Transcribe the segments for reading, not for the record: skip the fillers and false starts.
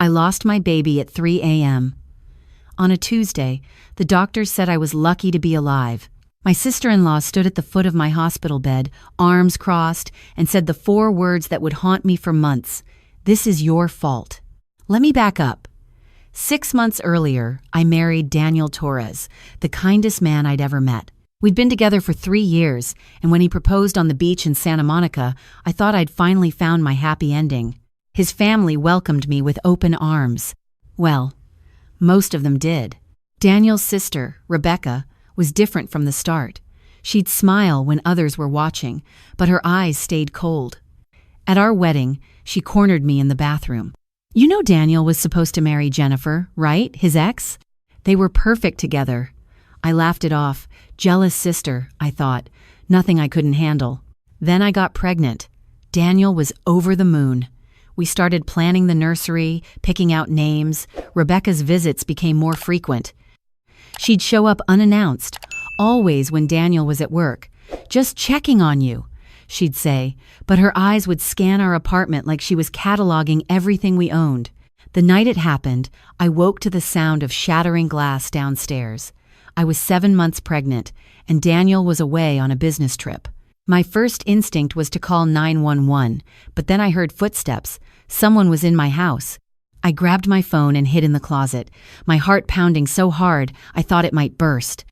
I lost my baby at 3 a.m. On a Tuesday, the doctors said I was lucky to be alive. My sister-in-law stood at the foot of my hospital bed, arms crossed, and said the 4 words that would haunt me for months. This is your fault. Let me back up. 6 months earlier, I married Daniel Torres, the kindest man I'd ever met. We'd been together for 3 years, and when he proposed on the beach in Santa Monica, I thought I'd finally found my happy ending. His family welcomed me with open arms. Well, most of them did. Daniel's sister, Rebecca, was different from the start. She'd smile when others were watching, but her eyes stayed cold. At our wedding, she cornered me in the bathroom. You know Daniel was supposed to marry Jennifer, right? His ex? They were perfect together. I laughed it off. Jealous sister, I thought. Nothing I couldn't handle. Then I got pregnant. Daniel was over the moon. We started planning the nursery, picking out names. Rebecca's visits became more frequent. She'd show up unannounced, always when Daniel was at work. Just checking on you, she'd say, but her eyes would scan our apartment like she was cataloging everything we owned. The night it happened, I woke to the sound of shattering glass downstairs. I was 7 months pregnant, and Daniel was away on a business trip. My first instinct was to call 911, but then I heard footsteps. Someone was in my house. I grabbed my phone and hid in the closet, my heart pounding so hard I thought it might burst.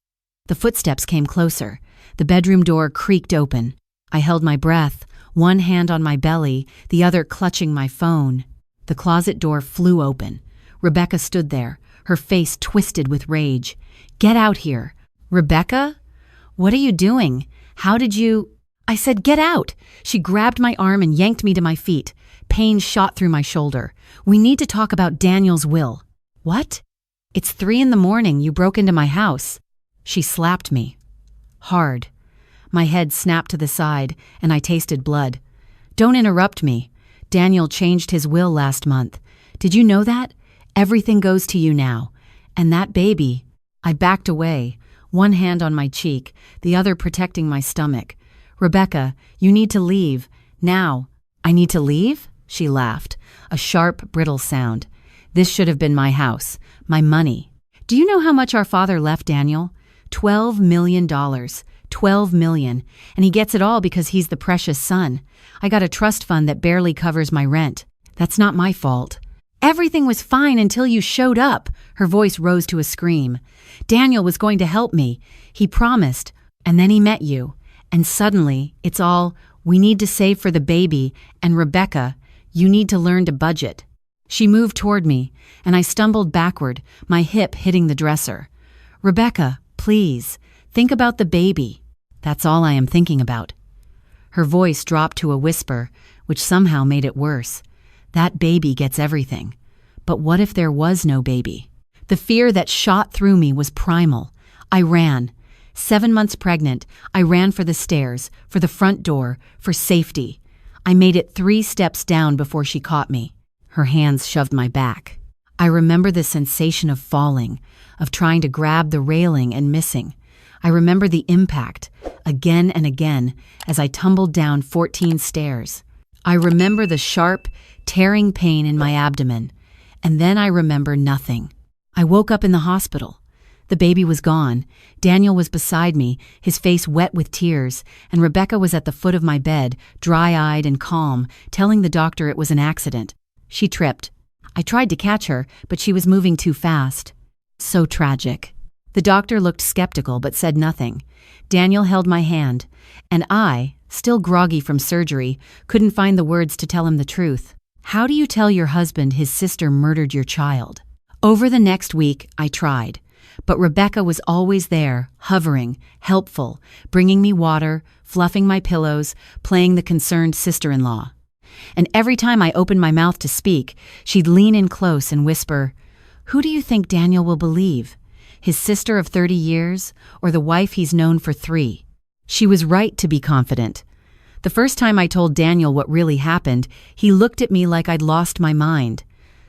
The footsteps came closer. The bedroom door creaked open. I held my breath, one hand on my belly, the other clutching my phone. The closet door flew open. Rebecca stood there, her face twisted with rage. Get out here. Rebecca? What are you doing? How did you... I said, get out. She grabbed my arm and yanked me to my feet. Pain shot through my shoulder. We need to talk about Daniel's will. What? It's 3 a.m. You broke into my house. She slapped me. Hard. My head snapped to the side, and I tasted blood. Don't interrupt me. Daniel changed his will last month. Did you know that? Everything goes to you now. And that baby... I backed away, one hand on my cheek, the other protecting my stomach. Rebecca, you need to leave. Now. I need to leave? She laughed, a sharp, brittle sound. This should have been my house, my money. Do you know how much our father left Daniel? $12 million. $12 million. And he gets it all because he's the precious son. I got a trust fund that barely covers my rent. That's not my fault. Everything was fine until you showed up. Her voice rose to a scream. Daniel was going to help me. He promised. And then he met you. And suddenly, it's all, we need to save for the baby, and Rebecca, you need to learn to budget. She moved toward me, and I stumbled backward, my hip hitting the dresser. Rebecca, please, think about the baby. That's all I am thinking about. Her voice dropped to a whisper, which somehow made it worse. That baby gets everything. But what if there was no baby? The fear that shot through me was primal. I ran. 7 months pregnant, I ran for the stairs, for the front door, for safety. I made it 3 steps down before she caught me. Her hands shoved my back. I remember the sensation of falling, of trying to grab the railing and missing. I remember the impact, again and again, as I tumbled down 14 stairs. I remember the sharp, tearing pain in my abdomen. And then I remember nothing. I woke up in the hospital. The baby was gone. Daniel was beside me, his face wet with tears, and Rebecca was at the foot of my bed, dry-eyed and calm, telling the doctor it was an accident. She tripped. I tried to catch her, but she was moving too fast. So tragic. The doctor looked skeptical but said nothing. Daniel held my hand, and I, still groggy from surgery, couldn't find the words to tell him the truth. How do you tell your husband his sister murdered your child? Over the next week, I tried. But Rebecca was always there, hovering, helpful, bringing me water, fluffing my pillows, playing the concerned sister-in-law. And every time I opened my mouth to speak, she'd lean in close and whisper, "Who do you think Daniel will believe? His sister of 30 years, or the wife he's known for 3? She was right to be confident. The first time I told Daniel what really happened, he looked at me like I'd lost my mind.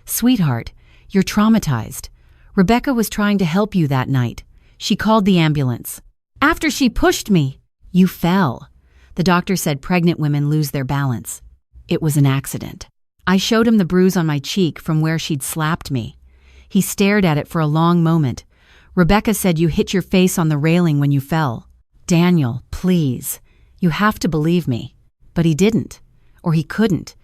"Sweetheart, you're traumatized. Rebecca was trying to help you that night. She called the ambulance. After she pushed me, you fell. The doctor said pregnant women lose their balance. It was an accident." I showed him the bruise on my cheek from where she'd slapped me. He stared at it for a long moment. Rebecca said you hit your face on the railing when you fell. Daniel, please. You have to believe me. But he didn't. Or he couldn't.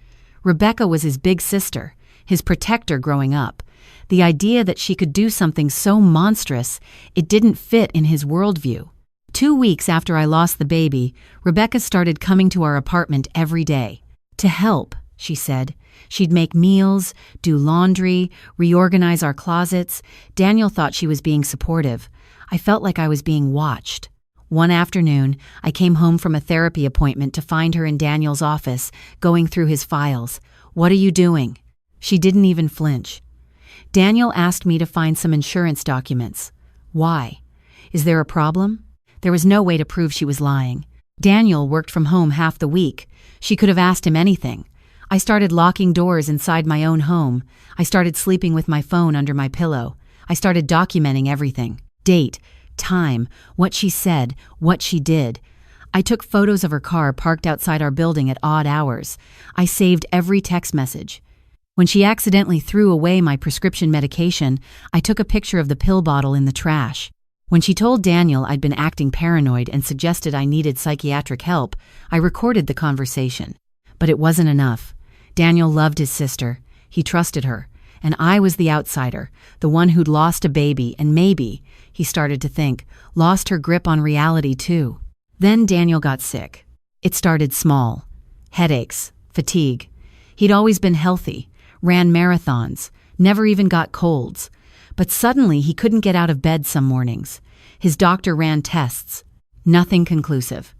Rebecca was his big sister, his protector growing up. The idea that she could do something so monstrous, it didn't fit in his worldview. 2 weeks after I lost the baby, Rebecca started coming to our apartment every day. To help, she said. She'd make meals, do laundry, reorganize our closets. Daniel thought she was being supportive. I felt like I was being watched. One afternoon, I came home from a therapy appointment to find her in Daniel's office, going through his files. "What are you doing?" She didn't even flinch. Daniel asked me to find some insurance documents. Why? Is there a problem? There was no way to prove she was lying. Daniel worked from home half the week. She could have asked him anything. I started locking doors inside my own home. I started sleeping with my phone under my pillow. I started documenting everything. Date, time, what she said, what she did. I took photos of her car parked outside our building at odd hours. I saved every text message. When she accidentally threw away my prescription medication, I took a picture of the pill bottle in the trash. When she told Daniel I'd been acting paranoid and suggested I needed psychiatric help, I recorded the conversation. But it wasn't enough. Daniel loved his sister. He trusted her. And I was the outsider, the one who'd lost a baby and maybe, he started to think, lost her grip on reality too. Then Daniel got sick. It started small. Headaches, fatigue. He'd always been healthy, ran marathons, never even got colds. But suddenly he couldn't get out of bed some mornings. His doctor ran tests. Nothing conclusive.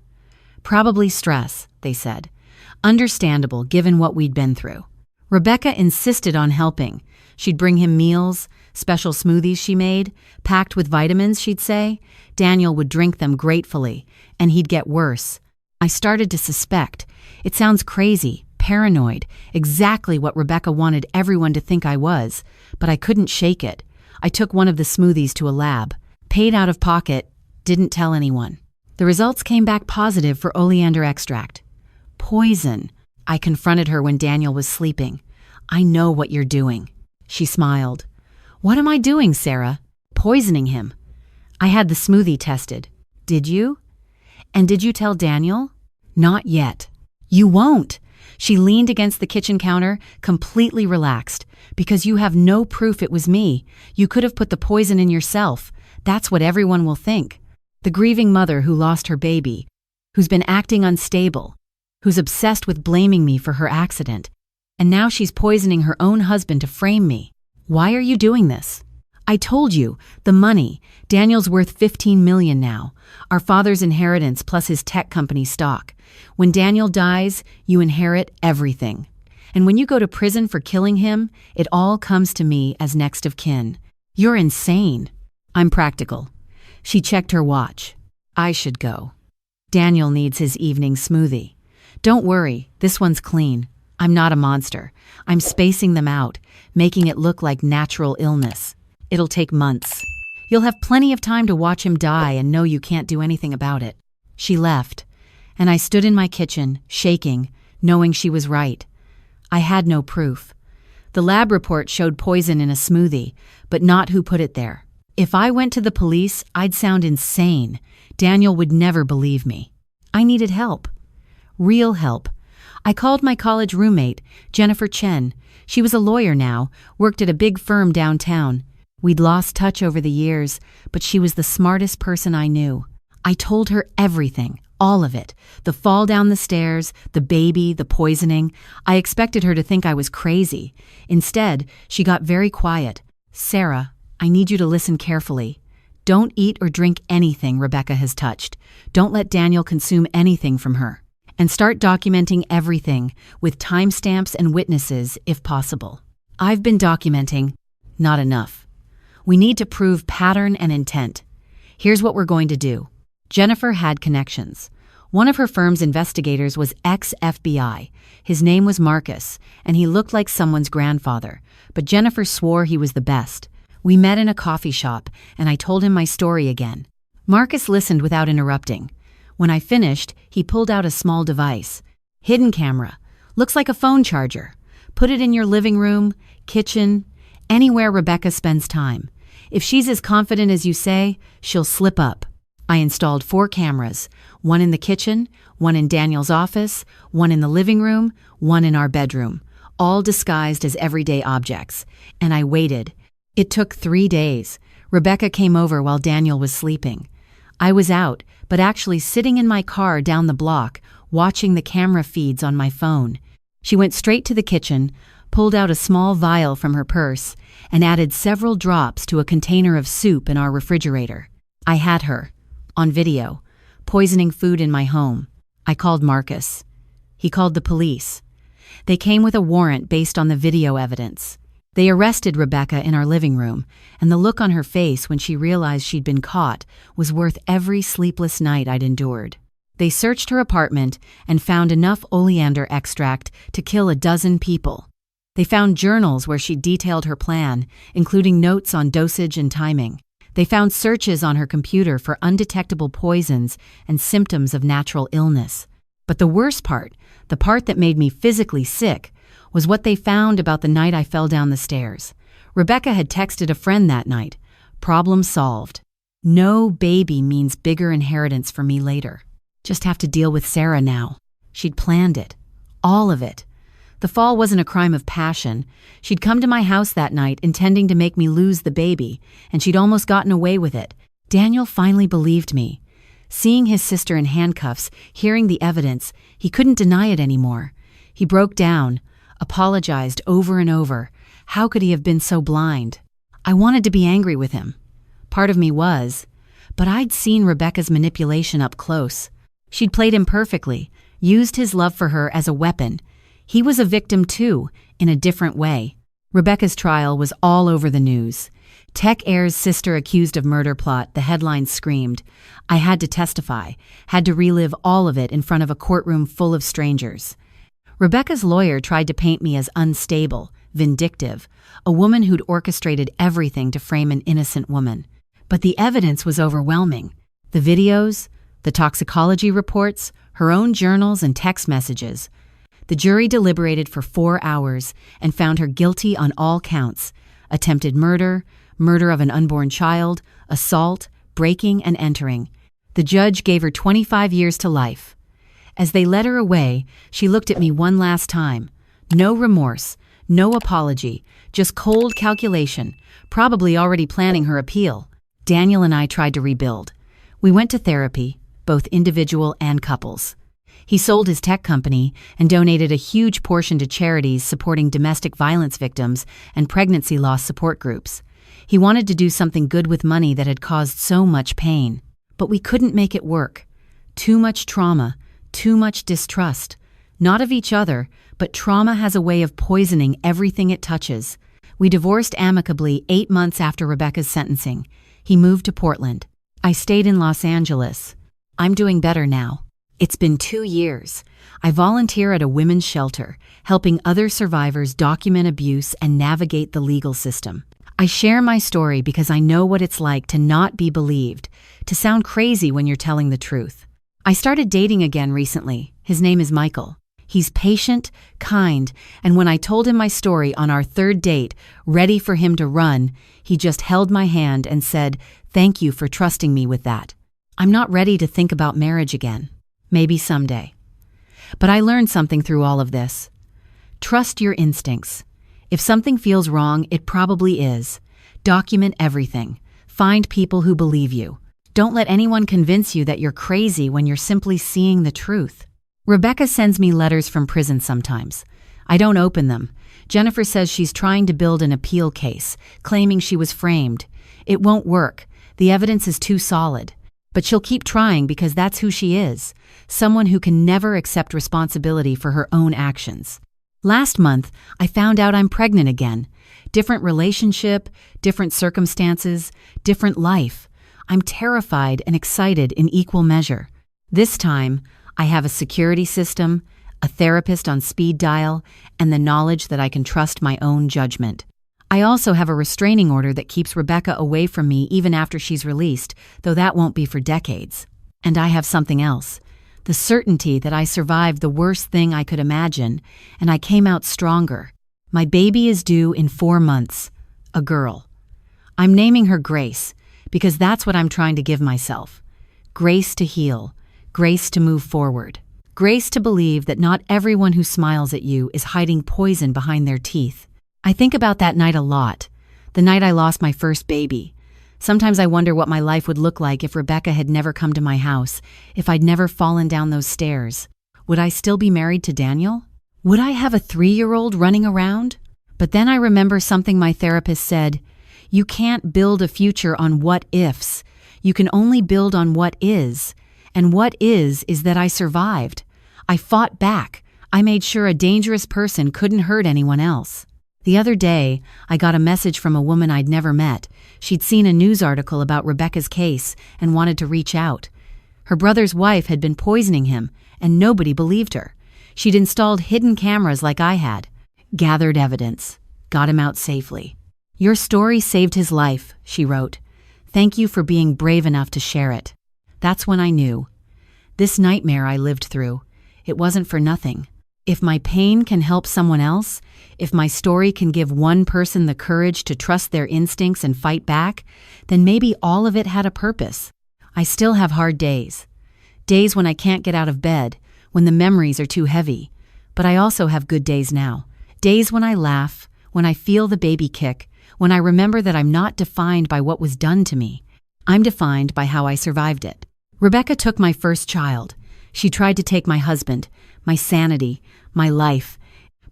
Probably stress, they said. Understandable given what we'd been through. Rebecca insisted on helping. She'd bring him meals, special smoothies she made, packed with vitamins, she'd say. Daniel would drink them gratefully, and he'd get worse. I started to suspect. It sounds crazy, paranoid, exactly what Rebecca wanted everyone to think I was, but I couldn't shake it. I took one of the smoothies to a lab, paid out of pocket, didn't tell anyone. The results came back positive for oleander extract. Poison. I confronted her when Daniel was sleeping. "I know what you're doing." She smiled. "What am I doing, Sarah?" "Poisoning him." "I had the smoothie tested." "Did you?" "And did you tell Daniel?" "Not yet." "You won't." She leaned against the kitchen counter, completely relaxed. "Because you have no proof it was me. You could have put the poison in yourself. That's what everyone will think. The grieving mother who lost her baby, who's been acting unstable, who's obsessed with blaming me for her accident. And now she's poisoning her own husband to frame me. Why are you doing this?" "I told you, the money. Daniel's worth $15 million now. Our father's inheritance plus his tech company stock. When Daniel dies, you inherit everything. And when you go to prison for killing him, it all comes to me as next of kin. You're insane." "I'm practical." She checked her watch. "I should go. Daniel needs his evening smoothie. Don't worry, this one's clean. I'm not a monster. I'm spacing them out, making it look like natural illness. It'll take months. You'll have plenty of time to watch him die and know you can't do anything about it." She left, and I stood in my kitchen, shaking, knowing she was right. I had no proof. The lab report showed poison in a smoothie, but not who put it there. If I went to the police, I'd sound insane. Daniel would never believe me. I needed help. Real help. I called my college roommate, Jennifer Chen. She was a lawyer now, worked at a big firm downtown. We'd lost touch over the years, but she was the smartest person I knew. I told her everything, all of it. The fall down the stairs, the baby, the poisoning. I expected her to think I was crazy. Instead, she got very quiet. "Sarah, I need you to listen carefully. Don't eat or drink anything Rebecca has touched. Don't let Daniel consume anything from her. And start documenting everything, with timestamps and witnesses, if possible." I've been documenting. Not enough. We need to prove pattern and intent. Here's what we're going to do. Jennifer had connections. One of her firm's investigators was ex-FBI. His name was Marcus, and he looked like someone's grandfather, but Jennifer swore he was the best. We met in a coffee shop, and I told him my story again. Marcus listened without interrupting. When I finished, he pulled out a small device. Hidden camera. Looks like a phone charger. Put it in your living room, kitchen, anywhere Rebecca spends time. If she's as confident as you say, she'll slip up. I installed 4 cameras, one in the kitchen, one in Daniel's office, one in the living room, one in our bedroom, all disguised as everyday objects. And I waited. It took 3 days. Rebecca came over while Daniel was sleeping. I was out, but actually sitting in my car down the block, watching the camera feeds on my phone. She went straight to the kitchen, pulled out a small vial from her purse, and added several drops to a container of soup in our refrigerator. I had her, on video, poisoning food in my home. I called Marcus. He called the police. They came with a warrant based on the video evidence. They arrested Rebecca in our living room, and the look on her face when she realized she'd been caught was worth every sleepless night I'd endured. They searched her apartment and found enough oleander extract to kill a dozen people. They found journals where she detailed her plan, including notes on dosage and timing. They found searches on her computer for undetectable poisons and symptoms of natural illness. But the worst part, the part that made me physically sick, was what they found about the night I fell down the stairs. Rebecca had texted a friend that night. Problem solved. No baby means bigger inheritance for me later. Just have to deal with Sarah now. She'd planned it. All of it. The fall wasn't a crime of passion. She'd come to my house that night intending to make me lose the baby, and she'd almost gotten away with it. Daniel finally believed me. Seeing his sister in handcuffs, hearing the evidence, he couldn't deny it anymore. He broke down, apologized over and over. How could he have been so blind? I wanted to be angry with him. Part of me was, but I'd seen Rebecca's manipulation up close. She'd played him perfectly, used his love for her as a weapon. He was a victim too, in a different way. Rebecca's trial was all over the news. Tech Air's sister accused of murder plot, the headlines screamed. I had to testify, had to relive all of it in front of a courtroom full of strangers. Rebecca's lawyer tried to paint me as unstable, vindictive, a woman who'd orchestrated everything to frame an innocent woman. But the evidence was overwhelming. The videos, the toxicology reports, her own journals and text messages. The jury deliberated for 4 hours and found her guilty on all counts: attempted murder, murder of an unborn child, assault, breaking and entering. The judge gave her 25 years to life. As they led her away, she looked at me one last time. No remorse, no apology, just cold calculation, probably already planning her appeal. Daniel and I tried to rebuild. We went to therapy, both individual and couples. He sold his tech company and donated a huge portion to charities supporting domestic violence victims and pregnancy loss support groups. He wanted to do something good with money that had caused so much pain. But we couldn't make it work. Too much trauma, too much distrust. Not of each other, but trauma has a way of poisoning everything it touches. We divorced amicably 8 months after Rebecca's sentencing. He moved to Portland. I stayed in Los Angeles. I'm doing better now. It's been 2 years. I volunteer at a women's shelter, helping other survivors document abuse and navigate the legal system. I share my story because I know what it's like to not be believed, to sound crazy when you're telling the truth. I started dating again recently. His name is Michael. He's patient, kind, and when I told him my story on our 3rd date, ready for him to run, he just held my hand and said, "Thank you for trusting me with that. I'm not ready to think about marriage again. Maybe someday." But I learned something through all of this. Trust your instincts. If something feels wrong, it probably is. Document everything. Find people who believe you. Don't let anyone convince you that you're crazy when you're simply seeing the truth. Rebecca sends me letters from prison sometimes. I don't open them. Jennifer says she's trying to build an appeal case, claiming she was framed. It won't work. The evidence is too solid. But she'll keep trying because that's who she is, someone who can never accept responsibility for her own actions. Last month, I found out I'm pregnant again. Different relationship, different circumstances, different life. I'm terrified and excited in equal measure. This time, I have a security system, a therapist on speed dial, and the knowledge that I can trust my own judgment. I also have a restraining order that keeps Rebecca away from me even after she's released, though that won't be for decades. And I have something else. The certainty that I survived the worst thing I could imagine, and I came out stronger. My baby is due in 4 months. A girl. I'm naming her Grace because that's what I'm trying to give myself. Grace to heal. Grace to move forward. Grace to believe that not everyone who smiles at you is hiding poison behind their teeth. I think about that night a lot. The night I lost my first baby. Sometimes I wonder what my life would look like if Rebecca had never come to my house, if I'd never fallen down those stairs. Would I still be married to Daniel? Would I have a 3-year-old running around? But then I remember something my therapist said. You can't build a future on what ifs. You can only build on what is. And what is that I survived. I fought back. I made sure a dangerous person couldn't hurt anyone else. The other day, I got a message from a woman I'd never met. She'd seen a news article about Rebecca's case and wanted to reach out. Her brother's wife had been poisoning him, and nobody believed her. She'd installed hidden cameras like I had. Gathered evidence. Got him out safely. Your story saved his life, she wrote. Thank you for being brave enough to share it. That's when I knew. This nightmare I lived through, it wasn't for nothing. If my pain can help someone else, if my story can give one person the courage to trust their instincts and fight back, then maybe all of it had a purpose. I still have hard days. Days when I can't get out of bed, when the memories are too heavy. But I also have good days now. Days when I laugh, when I feel the baby kick, when I remember that I'm not defined by what was done to me. I'm defined by how I survived it. Rebecca took my first child. She tried to take my husband, my sanity, my life,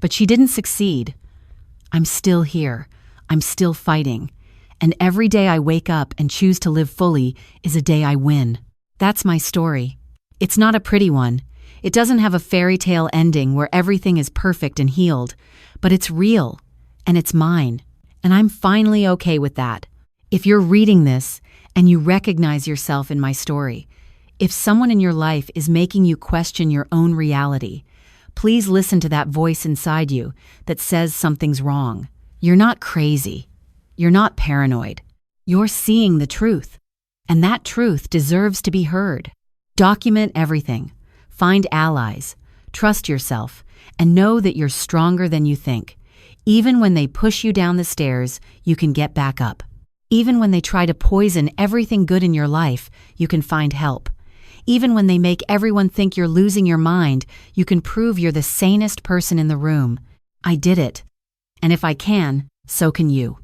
but she didn't succeed. I'm still here. I'm still fighting. And every day I wake up and choose to live fully is a day I win. That's my story. It's not a pretty one. It doesn't have a fairy tale ending where everything is perfect and healed, but it's real, and it's mine. And I'm finally okay with that. If you're reading this and you recognize yourself in my story, if someone in your life is making you question your own reality, please listen to that voice inside you that says something's wrong. You're not crazy. You're not paranoid. You're seeing the truth. And that truth deserves to be heard. Document everything. Find allies. Trust yourself. And know that you're stronger than you think. Even when they push you down the stairs, you can get back up. Even when they try to poison everything good in your life, you can find help. Even when they make everyone think you're losing your mind, you can prove you're the sanest person in the room. I did it. And if I can, so can you.